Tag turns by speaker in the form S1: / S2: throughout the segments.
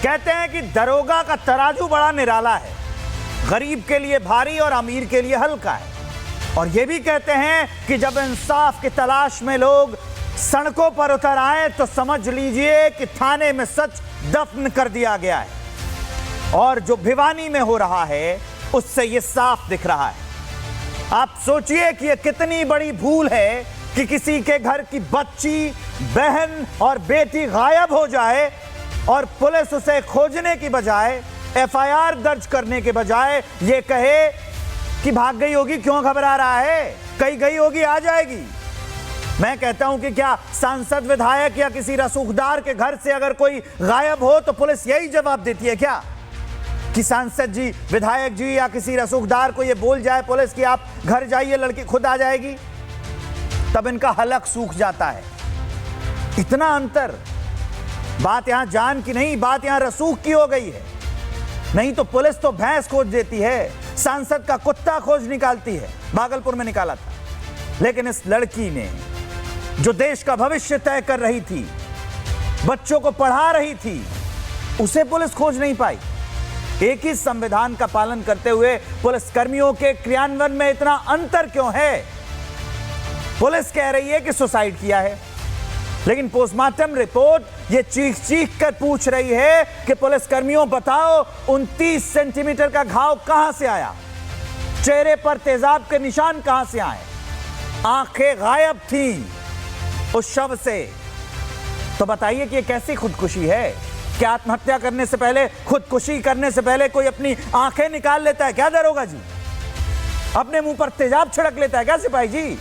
S1: कहते हैं कि दरोगा का तराजू बड़ा निराला है, गरीब के लिए भारी और अमीर के लिए हल्का है। और ये भी कहते हैं कि जब इंसाफ की तलाश में लोग सड़कों पर उतर आए तो समझ लीजिए कि थाने में सच दफन कर दिया गया है। और जो भिवानी में हो रहा है उससे ये साफ दिख रहा है। आप सोचिए कि ये कितनी बड़ी भूल है कि किसी के घर की बच्ची, बहन और बेटी गायब हो जाए और पुलिस उसे खोजने की बजाय, एफआईआर दर्ज करने के बजाय ये कहे कि भाग गई होगी, क्यों घबरा रहा है, कहीं गई होगी, आ जाएगी। मैं कहता हूं कि क्या सांसद, विधायक या किसी रसूखदार के घर से अगर कोई गायब हो तो पुलिस यही जवाब देती है क्या कि सांसद जी, विधायक जी या किसी रसूखदार को ये बोल जाए पुलिस कि आप घर जाइए, लड़की खुद आ जाएगी? तब इनका हलक सूख जाता है। इतना अंतर। बात यहां जान की नहीं, बात यहां रसूख की हो गई है। नहीं तो पुलिस तो भैंस खोज देती है, सांसद का कुत्ता खोज निकालती है। भागलपुर में निकाला था, लेकिन इस लड़की ने जो देश का भविष्य तय कर रही थी, बच्चों को पढ़ा रही थी, उसे पुलिस खोज नहीं पाई। एक ही संविधान का पालन करते हुए पुलिस कर्मियों के क्रियान्वयन में इतना अंतर क्यों है? पुलिस कह रही है कि सुसाइड किया है, लेकिन पोस्टमार्टम रिपोर्ट ये चीख चीख कर पूछ रही है कि पुलिस कर्मियों बताओ 29 सेंटीमीटर का घाव कहां से आया, चेहरे पर तेजाब के निशान कहां से आए, आंखें गायब थीं उस शव से। तो बताइए कि ये कैसी खुदकुशी है? क्या आत्महत्या करने से पहले, खुदकुशी करने से पहले कोई अपनी आंखें निकाल लेता है क्या दरोगा जी? अपने मुंह पर तेजाब छिड़क लेता है क्या सिपाही जी?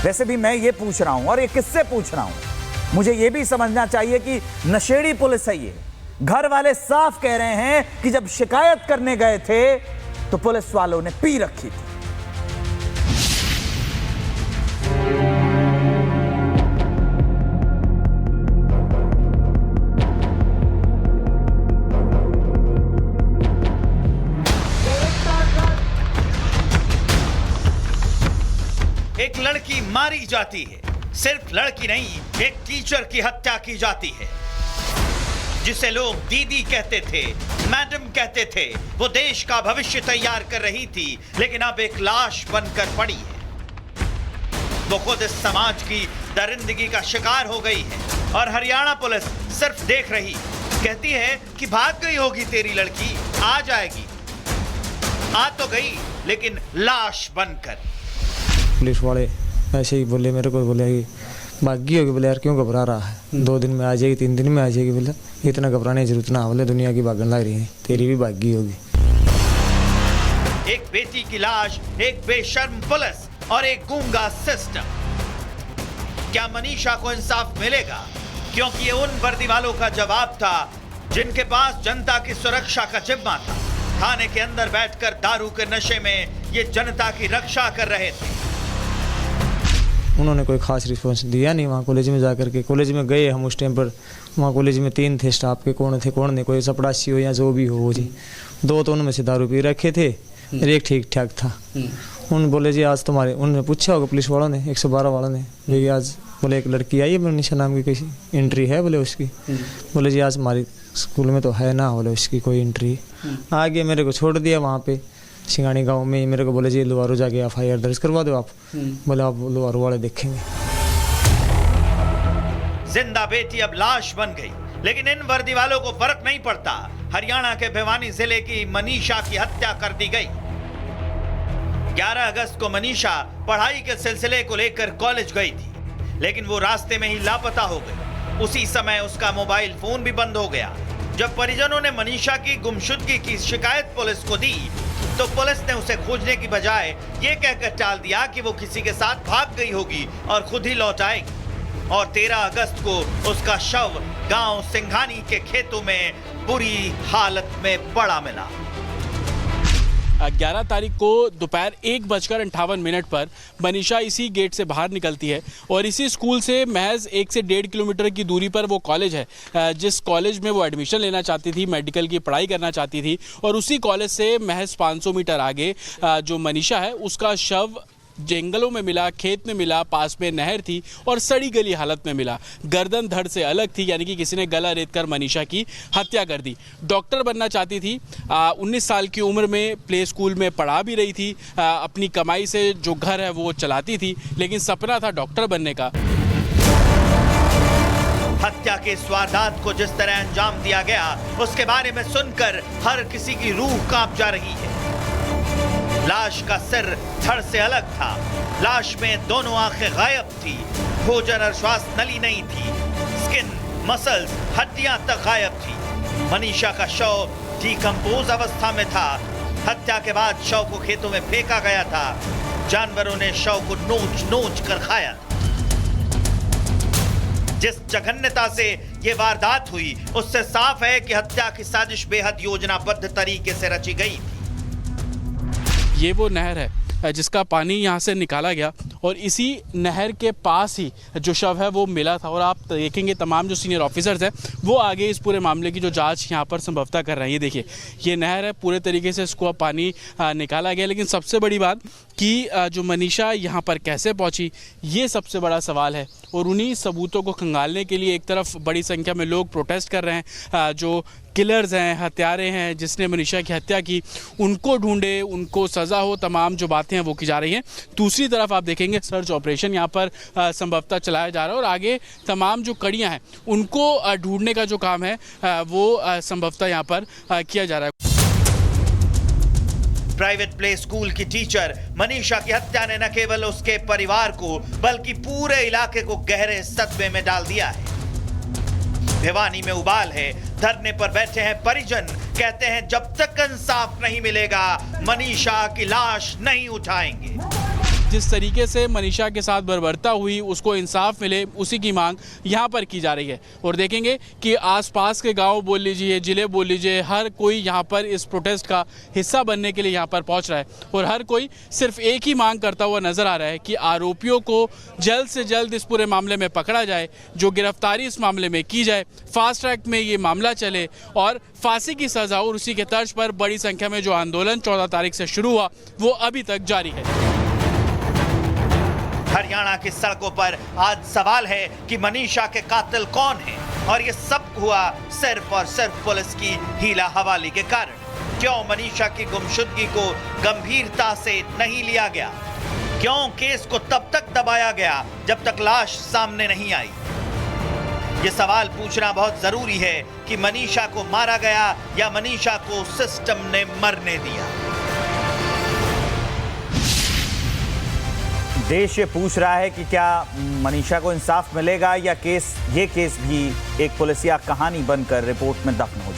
S1: वैसे भी मैं ये पूछ रहा हूं, और ये किससे पूछ रहा हूं, मुझे ये भी समझना चाहिए कि नशेड़ी पुलिस है ये। घर वाले साफ कह रहे हैं कि जब शिकायत करने गए थे तो पुलिस वालों ने पी रखी थी।
S2: एक लड़की मारी जाती है, सिर्फ लड़की नहीं, एक टीचर की हत्या की जाती है, जिसे लोग दीदी कहते थे, मैडम कहते थे। वो देश का भविष्य तैयार कर रही थी, लेकिन अब एक लाश बनकर पड़ी है। वो खुद इस समाज की दरिंदगी का शिकार हो गई है और हरियाणा पुलिस सिर्फ देख रही, कहती है कि भाग गई होगी तेरी लड़की, आ जाएगी। आ तो गई, लेकिन लाश बनकर।
S3: पुलिस वाले ऐसे ही बोले, मेरे को बोले कि भागी होगी। बोले यार क्यों घबरा रहा है, 2 दिन में आ जाएगी, 3 दिन में आ जाएगी। बोले इतना घबराने की जरूरत ना, बोले दुनिया की भागने लग रही है, तेरी भी भागी होगी।
S2: एक बेटी की लाश, एक बेशर्म पुलिस और एक गूंगा सिस्टम। क्या मनीषा को इंसाफ मिलेगा? क्योंकि ये उन वर्दी वालों का जवाब था जिनके पास जनता की सुरक्षा का जिम्मा था। थाने के अंदर बैठकर दारू के नशे में ये जनता की रक्षा कर रहे थे।
S3: उन्होंने कोई खास रिस्पॉन्स दिया नहीं। वहाँ कॉलेज में जाकर के, कॉलेज में गए हम उस टाइम पर, वहाँ कॉलेज में 3 थे स्टाफ के, कौन थे कौन नहीं, कोई चपड़ासी हो या जो भी हो जी। 2 तो उनमें से दारू पी रखे थे, एक ठीक ठाक था। उन बोले जी आज तुम्हारे, उन्होंने पूछा होगा पुलिस वालों ने, 112 वालों ने, भैया आज बोले एक लड़की आई है मनीषा नाम की, किसी एंट्री है बोले उसकी। बोले जी आज हमारी स्कूल में तो है ना, बोले उसकी कोई एंट्री। आगे मेरे को छोड़ दिया वहाँ पे सिंगानी गांव में। मेरे को बोले जी लुहारू जाके एफआईआर दर्ज करवा दो आप। बोले आप लुहारू वाले देखेंगे।
S2: जिंदा बेटी अब लाश बन गई, लेकिन इन वर्दी वालों को फर्क नहीं पड़ता। हरियाणा के भिवानी जिले की मनीषा की हत्या कर दी गई। 11 अगस्त को मनीषा पढ़ाई के सिलसिले को लेकर कॉलेज गई थी, लेकिन वो रास्ते में ही लापता हो गई। उसी समय उसका मोबाइल फोन भी बंद हो गया। जब परिजनों ने मनीषा की गुमशुदगी की शिकायत पुलिस को दी, तो पुलिस ने उसे खोजने की बजाय ये कहकर टाल दिया कि वो किसी के साथ भाग गई होगी और खुद ही लौट आएगी। और 13 अगस्त को उसका शव गांव सिंघानी के खेतों में बुरी हालत में पड़ा मिला।
S4: 11 तारीख को दोपहर 1:58 पर मनीषा इसी गेट से बाहर निकलती है और इसी स्कूल से महज 1 से 1.5 किलोमीटर की दूरी पर वो कॉलेज है जिस कॉलेज में वो एडमिशन लेना चाहती थी, मेडिकल की पढ़ाई करना चाहती थी। और उसी कॉलेज से महज 500 मीटर आगे जो मनीषा है उसका शव जंगलों में मिला, खेत में मिला, पास में नहर थी और सड़ी गली हालत में मिला। गर्दन धड़ से अलग थी, यानी कि किसी ने गला रेत कर मनीषा की हत्या कर दी। डॉक्टर बनना चाहती थी, 19 साल की उम्र में प्ले स्कूल में पढ़ा भी रही थी, अपनी कमाई से जो घर है वो चलाती थी, लेकिन सपना था डॉक्टर बनने का।
S2: हत्या के इस वारदात को जिस तरह अंजाम दिया गया, उसके बारे में सुनकर हर किसी की रूह कांप जा रही है। लाश का सिर धड़ से अलग था, लाश में दोनों आंखें गायब थी, भोजन और श्वास नली नहीं थी, स्किन, मसल्स, हड्डियां तक गायब थी। मनीषा का शव डिकम्पोज अवस्था में था। हत्या के बाद शव को खेतों में फेंका गया था। जानवरों ने शव को नोच नोच कर खाया। जिस जघन्यता से यह वारदात हुई, उससे साफ है कि हत्या की साजिश बेहद योजनाबद्ध तरीके से रची गई थी।
S4: ये वो नहर है जिसका पानी यहाँ से निकाला गया और इसी नहर के पास ही जो शव है वो मिला था। और आप देखेंगे तमाम जो सीनियर ऑफिसर्स हैं वो आगे इस पूरे मामले की जो जांच यहाँ पर संभवतः कर रहे हैं। ये देखिए, ये नहर है, पूरे तरीके से इसको पानी निकाला गया, लेकिन सबसे बड़ी बात कि जो मनीषा यहाँ पर कैसे पहुँची, ये सबसे बड़ा सवाल है। और उन्हीं सबूतों को खंगालने के लिए एक तरफ बड़ी संख्या में लोग प्रोटेस्ट कर रहे हैं। जो किलर्स हैं, हत्यारे हैं, जिसने मनीषा की हत्या की, उनको ढूंढे, उनको सज़ा हो, तमाम जो बातें हैं वो की जा रही हैं। दूसरी तरफ आप देखेंगे सर्च ऑपरेशन यहाँ पर संभवतः चलाया जा रहा है और आगे तमाम जो कड़ियाँ हैं उनको ढूंढने का जो काम है वो संभवतः यहाँ पर किया जा रहा है।
S2: प्राइवेट प्ले स्कूल की टीचर मनीषा की हत्या ने न केवल उसके परिवार को बल्कि पूरे इलाके को गहरे सदमे में डाल दिया है। भिवानी में उबाल है, धरने पर बैठे हैं परिजन, कहते हैं जब तक इंसाफ नहीं मिलेगा मनीषा की लाश नहीं उठाएंगे।
S4: जिस तरीके से मनीषा के साथ बर्बरता हुई, उसको इंसाफ मिले, उसी की मांग यहाँ पर की जा रही है। और देखेंगे कि आसपास के गांव बोल लीजिए, जिले बोल लीजिए, हर कोई यहाँ पर इस प्रोटेस्ट का हिस्सा बनने के लिए यहाँ पर पहुँच रहा है और हर कोई सिर्फ एक ही मांग करता हुआ नजर आ रहा है कि आरोपियों को जल्द से जल्द इस पूरे मामले में पकड़ा जाए, जो गिरफ्तारी इस मामले में की जाए, फास्ट ट्रैक में ये मामला चले और फांसी की सजा। और उसी के तर्ज पर बड़ी संख्या में जो आंदोलन 14 तारीख से शुरू हुआ वो अभी तक जारी है।
S2: हरियाणा की सड़कों पर आज सवाल है कि मनीषा के कातिल कौन है, और ये सब हुआ सिर्फ और सिर्फ पुलिस की हीला हवाली के कारण। क्यों मनीषा की गुमशुदगी को गंभीरता से नहीं लिया गया? क्यों केस को तब तक दबाया गया जब तक लाश सामने नहीं आई? ये सवाल पूछना बहुत जरूरी है कि मनीषा को मारा गया या मनीषा को सिस्टम ने मरने दिया।
S1: देश ये पूछ रहा है कि क्या मनीषा को इंसाफ मिलेगा या ये केस भी एक पुलिसिया कहानी बनकर रिपोर्ट में दफन हो जाए।